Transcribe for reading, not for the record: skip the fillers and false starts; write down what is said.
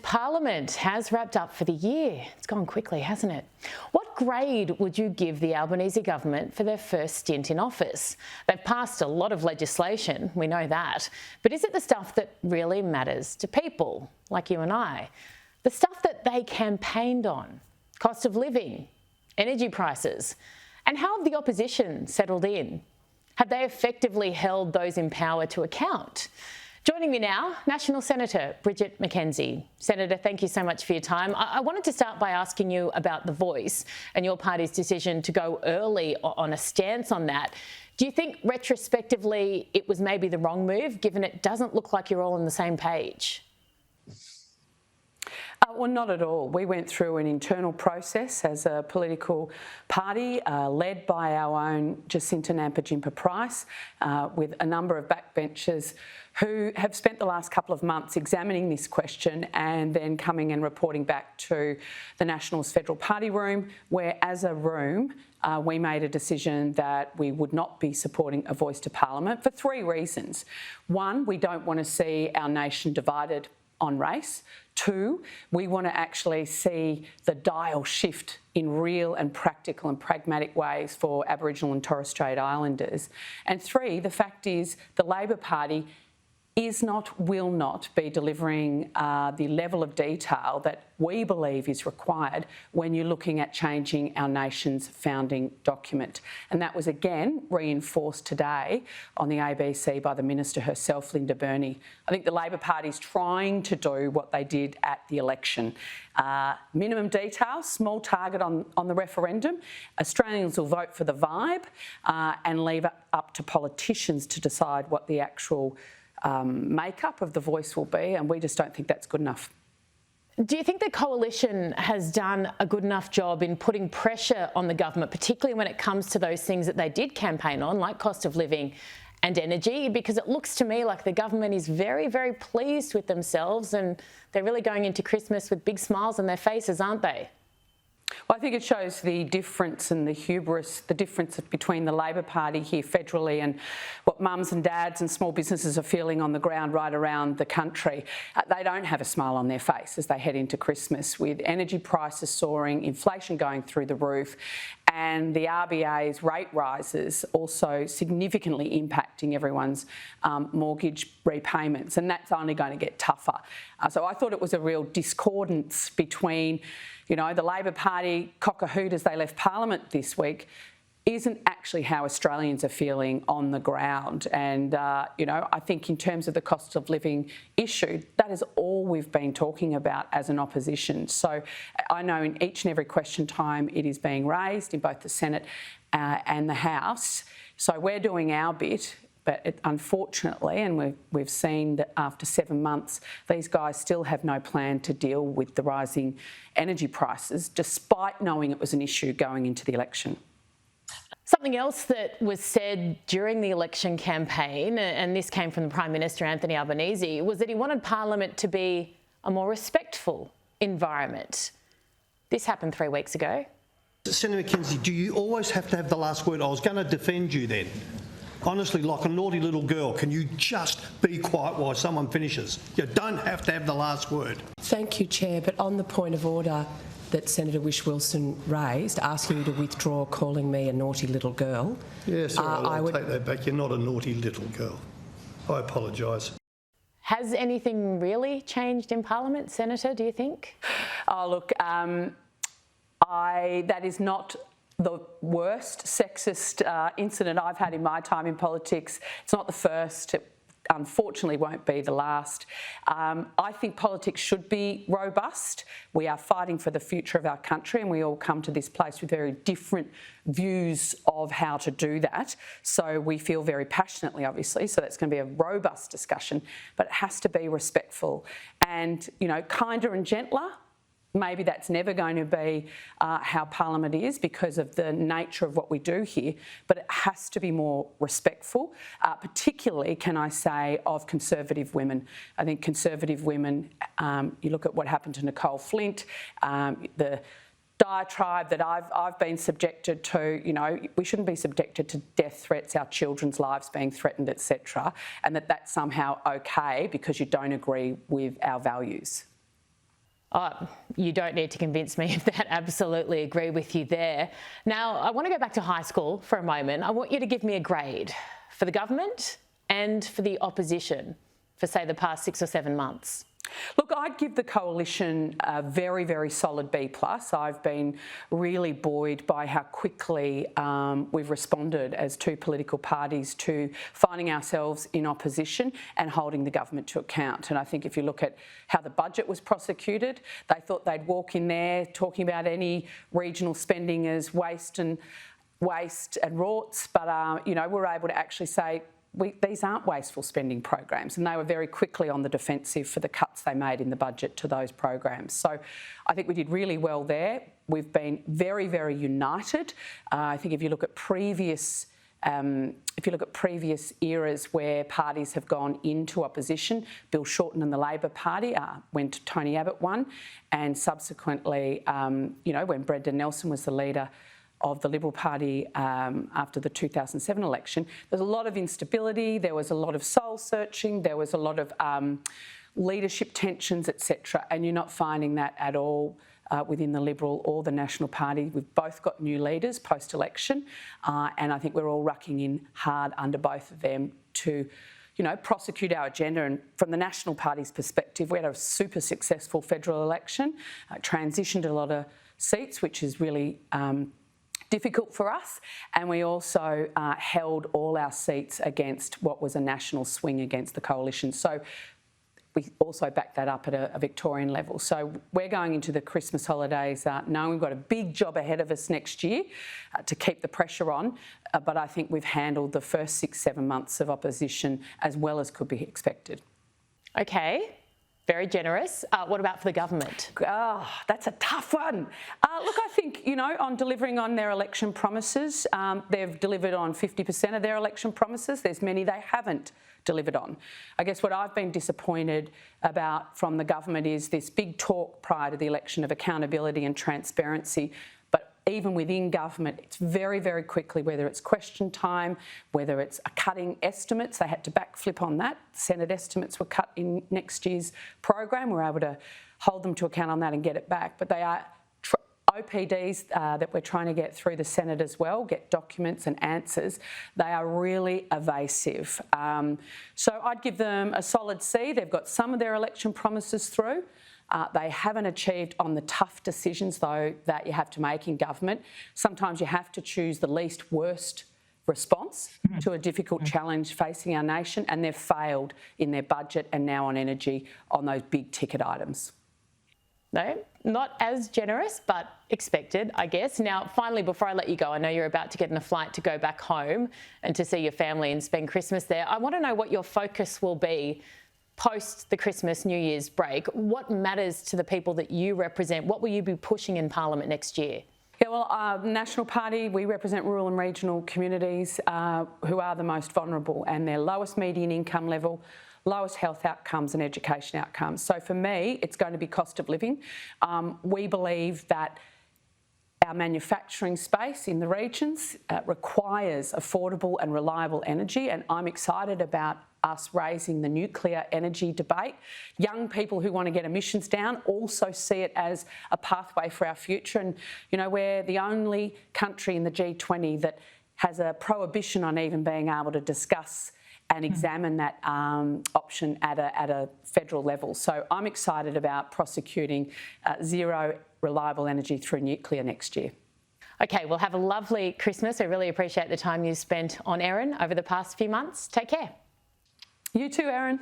Parliament has wrapped up for the year. It's gone quickly, hasn't it? What grade would you give the Albanese government for their first stint in office? They've passed a lot of legislation, we know that, but is it the stuff that really matters to people like you and I? The stuff that they campaigned on? Cost of living, energy prices, and how have the opposition settled in? Have they effectively held those in power to account? Joining me now, National Senator Bridget McKenzie. Senator, thank you so much for your time. I wanted to start by asking you about the Voice and your party's decision to go early on a stance on that. Do you think retrospectively it was maybe the wrong move, given it doesn't look like you're all on the same page? Well, not at all. We went through an internal process as a political party led by our own Jacinta Nampijinpa Price with a number of backbenchers who have spent the last couple of months examining this question and then coming and reporting back to the Nationals Federal Party room, where as a room we made a decision that we would not be supporting a voice to Parliament for three reasons. One, we don't want to see our nation divided on race. Two, we want to actually see the dial shift in real and practical and pragmatic ways for Aboriginal and Torres Strait Islanders. And three, the fact is the Labor Party will not be delivering the level of detail that we believe is required when you're looking at changing our nation's founding document. And that was again reinforced today on the ABC by the Minister herself, Linda Burney. I think the Labor Party's trying to do what they did at the election. Minimum details, small target on the referendum. Australians will vote for the vibe and leave it up to politicians to decide what the actual makeup of the Voice will be, and we just don't think that's good enough. Do you think the coalition has done a good enough job in putting pressure on the government, particularly when it comes to those things that they did campaign on, like cost of living and energy? Because it looks to me like the government is very, very pleased with themselves and they're really going into Christmas with big smiles on their faces, aren't they? Well, I think it shows the difference and the hubris, the difference between the Labor Party here federally and what mums and dads and small businesses are feeling on the ground right around the country. They don't have a smile on their face as they head into Christmas, with energy prices soaring, inflation going through the roof, and the RBA's rate rises also significantly impacting everyone's mortgage repayments, and that's only going to get tougher. So I thought it was a real discordance between, you know, the Labor Party cock-a-hoot as they left Parliament this week isn't actually how Australians are feeling on the ground. And, you know, I think in terms of the cost of living issue, that is all we've been talking about as an opposition. So I know in each and every question time it is being raised in both the Senate and the House. So we're doing our bit. But unfortunately, and we've seen that after 7 months, these guys still have no plan to deal with the rising energy prices, despite knowing it was an issue going into the election. Something else that was said during the election campaign, and this came from the Prime Minister, Anthony Albanese, was that he wanted Parliament to be a more respectful environment. This happened 3 weeks ago. Senator McKenzie, do you always have to have the last word? I was going to defend you then. Honestly, like a naughty little girl, can you just be quiet while someone finishes? You don't have to have the last word. Thank you, Chair, but on the point of order that Senator Whish-Wilson raised, asking you to withdraw calling me a naughty little girl. Yes, I'll take that back. You're not a naughty little girl. I apologise. Has anything really changed in Parliament, Senator, do you think? Oh, look, that is not the worst sexist incident I've had in my time in politics. It's not the first. It unfortunately won't be the last. I think politics should be robust. We are fighting for the future of our country, and we all come to this place with very different views of how to do that. So we feel very passionately, obviously, so that's going to be a robust discussion, but it has to be respectful and, you know, kinder and gentler. Maybe that's never going to be how Parliament is because of the nature of what we do here, but it has to be more respectful, particularly, can I say, of Conservative women. I think Conservative women, you look at what happened to Nicole Flint, the diatribe that I've been subjected to, you know, we shouldn't be subjected to death threats, our children's lives being threatened, etc., and that's somehow okay because you don't agree with our values. You don't need to convince me of that. Absolutely agree with you there. Now, I want to go back to high school for a moment. I want you to give me a grade for the government and for the opposition for, say, the past 6 or 7 months. Look, I'd give the coalition a very, very solid B+. I've been really buoyed by how quickly we've responded as two political parties to finding ourselves in opposition and holding the government to account. And I think if you look at how the budget was prosecuted, they thought they'd walk in there talking about any regional spending as waste and rorts, but you know, we're able to actually say, these aren't wasteful spending programs, and they were very quickly on the defensive for the cuts they made in the budget to those programs. So I think we did really well there. We've been very, very united. I think if you look at previous eras where parties have gone into opposition, Bill Shorten and the Labor Party, when Tony Abbott won, and subsequently, you know, when Brendan Nelson was the leader of the Liberal Party after the 2007 election, there's a lot of instability, there was a lot of soul searching, there was a lot of leadership tensions, etc. And you're not finding that at all within the Liberal or the National Party. We've both got new leaders post-election, and I think we're all rucking in hard under both of them to, you know, prosecute our agenda. And from the National Party's perspective, we had a super successful federal election, transitioned a lot of seats, which is really difficult for us, and we also held all our seats against what was a national swing against the coalition. So we also backed that up at a Victorian level. So we're going into the Christmas holidays knowing we've got a big job ahead of us next year to keep the pressure on, but I think we've handled the first 6-7 months of opposition as well as could be expected. Okay. Very generous. What about for the government? Oh, that's a tough one. Look, I think, you know, on delivering on their election promises, they've delivered on 50% of their election promises. There's many they haven't delivered on. I guess what I've been disappointed about from the government is this big talk prior to the election of accountability and transparency. Even within government, it's very, very quickly, whether it's question time, whether it's cutting estimates, they had to backflip on that. Senate estimates were cut in next year's program. We're able to hold them to account on that and get it back. But they are OPDs that we're trying to get through the Senate as well, get documents and answers. They are really evasive. So I'd give them a solid C. They've got some of their election promises through. They haven't achieved on the tough decisions, though, that you have to make in government. Sometimes you have to choose the least worst response to a difficult challenge facing our nation, and they've failed in their budget and now on energy on those big ticket items. No, not as generous, but expected, I guess. Now, finally, before I let you go, I know you're about to get in a flight to go back home and to see your family and spend Christmas there. I want to know what your focus will be post the Christmas, New Year's break. What matters to the people that you represent? What will you be pushing in Parliament next year? Yeah, well, National Party, we represent rural and regional communities who are the most vulnerable, and their lowest median income level, lowest health outcomes and education outcomes. So for me, it's going to be cost of living. We believe that our manufacturing space in the regions requires affordable and reliable energy, and I'm excited about us raising the nuclear energy debate. Young people who want to get emissions down also see it as a pathway for our future, and you know, we're the only country in the G20 that has a prohibition on even being able to discuss and examine that option at a federal level. So I'm excited about prosecuting zero reliable energy through nuclear next year. Okay, well, have a lovely Christmas. I really appreciate the time you spent on Erin over the past few months. Take care. You too, Erin.